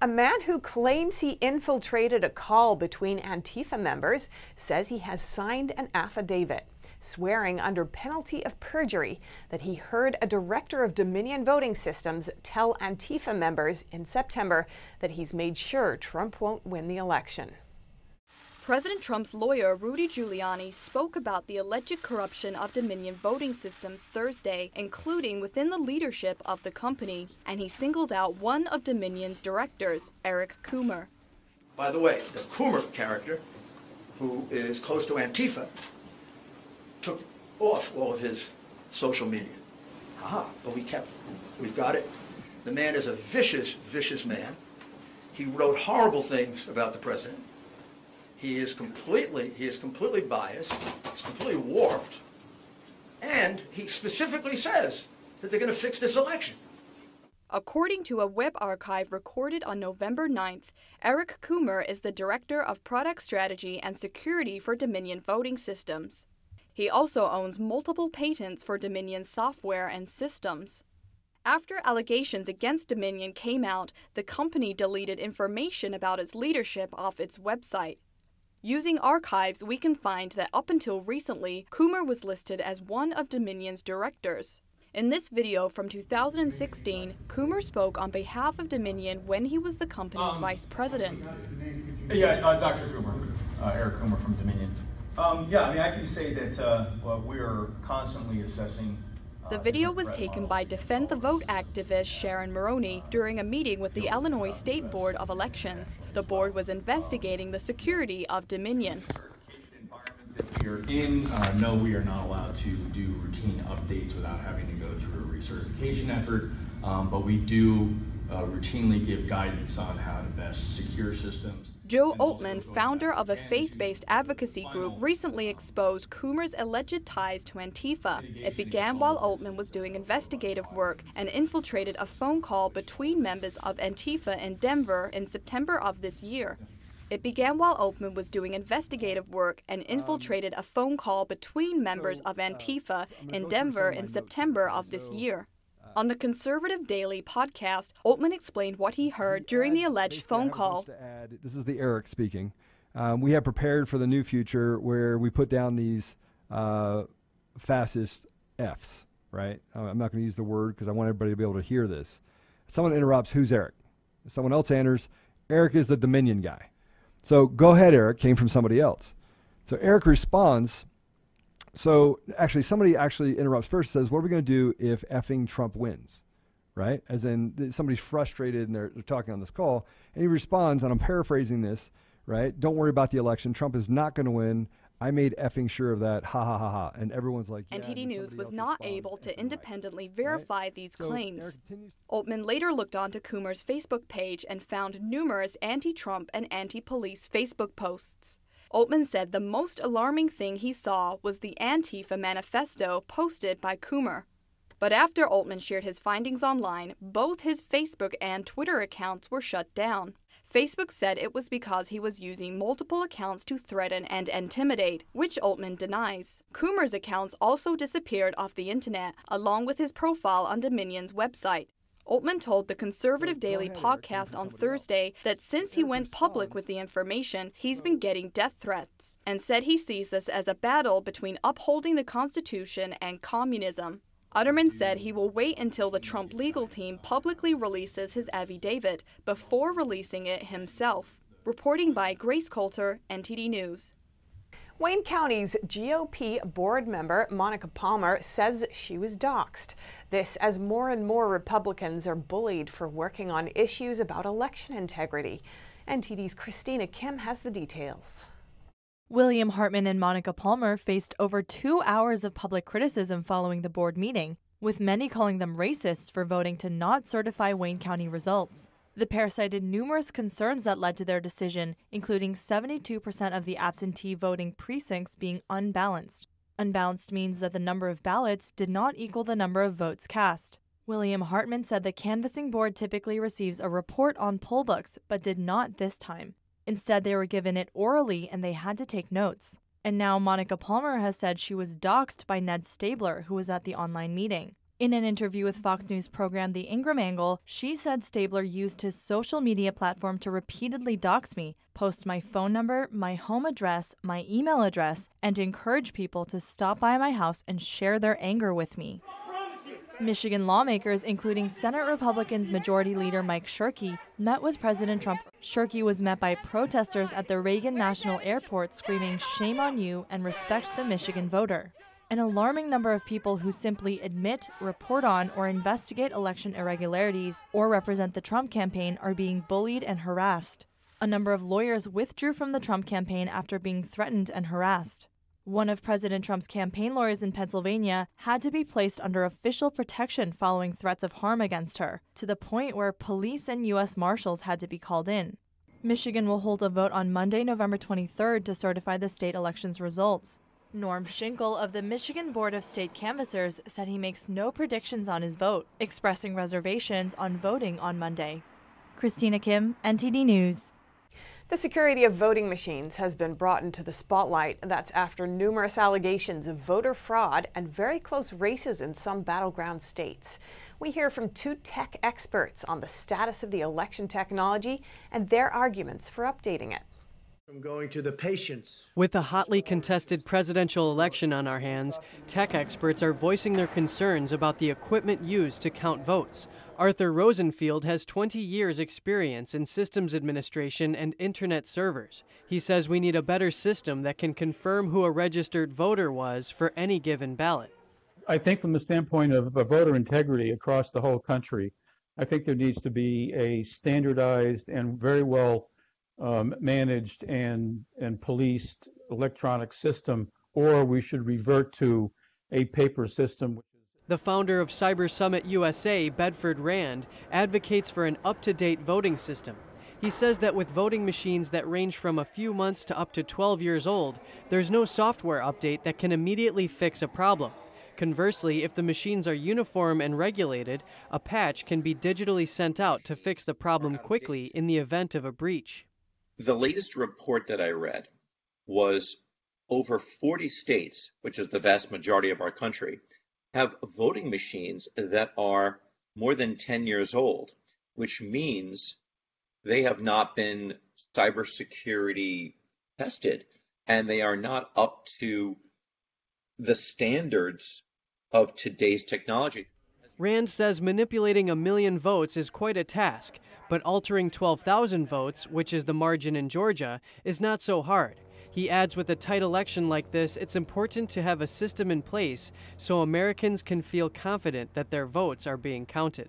A man who claims he infiltrated a call between Antifa members says he has signed an affidavit, swearing under penalty of perjury that he heard a director of Dominion Voting Systems tell Antifa members in September that he's made sure Trump won't win the election. President Trump's lawyer, Rudy Giuliani, spoke about the alleged corruption of Dominion Voting Systems Thursday, including within the leadership of the company, and he singled out one of Dominion's directors, Eric Coomer. By the way, the Coomer character, who is close to Antifa, took off all of his social media. But we've got it. The man is a vicious, vicious man. He wrote horrible things about the president. He is completely biased, completely warped, and he specifically says that they're going to fix this election. According to a web archive recorded on November 9th, Eric Coomer is the Director of Product Strategy and Security for Dominion Voting Systems. He also owns multiple patents for Dominion software and systems. After allegations against Dominion came out, the company deleted information about its leadership off its website. Using archives, we can find that up until recently, Coomer was listed as one of Dominion's directors. In this video from 2016, Coomer spoke on behalf of Dominion when he was the company's vice president. Yeah, Dr. Coomer, Eric Coomer from Dominion. I can say that we are constantly assessing. The video was taken by Defend the Vote activist Sharon Moroney during a meeting with the Illinois State Board of Elections. The board was investigating the security of Dominion. That we are in, no, we are not allowed to do routine updates without having to go through a recertification effort, but we do routinely give guidance on how to best secure systems. Joe Altman, founder of a faith-based advocacy group, recently exposed Coomer's alleged ties to Antifa. It began while Altman was doing investigative work and infiltrated a phone call between members of Antifa in Denver in September of this year. It began while Altman was doing investigative work and infiltrated a phone call between members of Antifa in Denver in September of this year. On the Conservative Daily podcast, Altman explained what he heard during the alleged phone call. This is the Eric speaking. We have prepared for the new future where we put down these fascist Fs, right? I'm not going to use the word because I want everybody to be able to hear this. Someone interrupts, who's Eric? Someone else answers, Eric is the Dominion guy. So go ahead, Eric, came from somebody else. So Eric responds, so actually somebody actually interrupts first, says, what are we going to do if effing Trump wins, right? As in somebody's frustrated and they're talking on this call. And he responds, and I'm paraphrasing this, right? Don't worry about the election. Trump is not going to win. I made effing sure of that. Ha, ha, ha, ha. And everyone's like, yeah. NTD News was not able to independently verify these claims. Altman later looked onto Coomer's Facebook page and found numerous anti-Trump and anti-police Facebook posts. Altman said the most alarming thing he saw was the Antifa manifesto posted by Coomer. But after Altman shared his findings online, both his Facebook and Twitter accounts were shut down. Facebook said it was because he was using multiple accounts to threaten and intimidate, which Altman denies. Coomer's accounts also disappeared off the internet, along with his profile on Dominion's website. Altman told the Conservative Daily podcast on Thursday that since he went public with the information, he's been getting death threats, and said he sees this as a battle between upholding the Constitution and communism. Utterman said he will wait until the Trump legal team publicly releases his affidavit before releasing it himself. Reporting by Grace Coulter, NTD News. Wayne County's GOP board member Monica Palmer says she was doxxed. This as more and more Republicans are bullied for working on issues about election integrity. NTD's Christina Kim has the details. William Hartman and Monica Palmer faced over 2 hours of public criticism following the board meeting, with many calling them racists for voting to not certify Wayne County results. The pair cited numerous concerns that led to their decision, including 72% of the absentee voting precincts being unbalanced. Unbalanced means that the number of ballots did not equal the number of votes cast. William Hartman said the canvassing board typically receives a report on poll books, but did not this time. Instead, they were given it orally and they had to take notes. And now Monica Palmer has said she was doxxed by Ned Stabler, who was at the online meeting. In an interview with Fox News program The Ingram Angle, she said Stabler used his social media platform to repeatedly dox me, post my phone number, my home address, my email address, and encourage people to stop by my house and share their anger with me. Michigan lawmakers, including Senate Republicans Majority Leader Mike Shirkey, met with President Trump. Shirkey was met by protesters at the Reagan National Airport screaming "Shame on you" and "Respect the Michigan voter." An alarming number of people who simply admit, report on, or investigate election irregularities or represent the Trump campaign are being bullied and harassed. A number of lawyers withdrew from the Trump campaign after being threatened and harassed. One of President Trump's campaign lawyers in Pennsylvania had to be placed under official protection following threats of harm against her, to the point where police and U.S. Marshals had to be called in. Michigan will hold a vote on Monday, November 23rd to certify the state election's results. Norm Schinkel of the Michigan Board of State Canvassers said he makes no predictions on his vote, expressing reservations on voting on Monday. Christina Kim, NTD News. The security of voting machines has been brought into the spotlight. That's after numerous allegations of voter fraud and very close races in some battleground states. We hear from two tech experts on the status of the election technology and their arguments for updating it. From going to the patients. With a hotly contested presidential election on our hands, tech experts are voicing their concerns about the equipment used to count votes. Arthur Rosenfield has 20 years' experience in systems administration and internet servers. He says we need a better system that can confirm who a registered voter was for any given ballot. I think from the standpoint of voter integrity across the whole country, I think there needs to be a standardized and very well managed and policed electronic system, or we should revert to a paper system. The founder of Cyber Summit USA, Bedford Rand, advocates for an up-to-date voting system. He says that with voting machines that range from a few months to up to 12 years old, there's no software update that can immediately fix a problem. Conversely, if the machines are uniform and regulated, a patch can be digitally sent out to fix the problem quickly in the event of a breach. The latest report that I read was over 40 states, which is the vast majority of our country, have voting machines that are more than 10 years old, which means they have not been cybersecurity tested and they are not up to the standards of today's technology. Rand says manipulating 1 million votes is quite a task, but altering 12,000 votes, which is the margin in Georgia, is not so hard. He adds with a tight election like this, it's important to have a system in place so Americans can feel confident that their votes are being counted.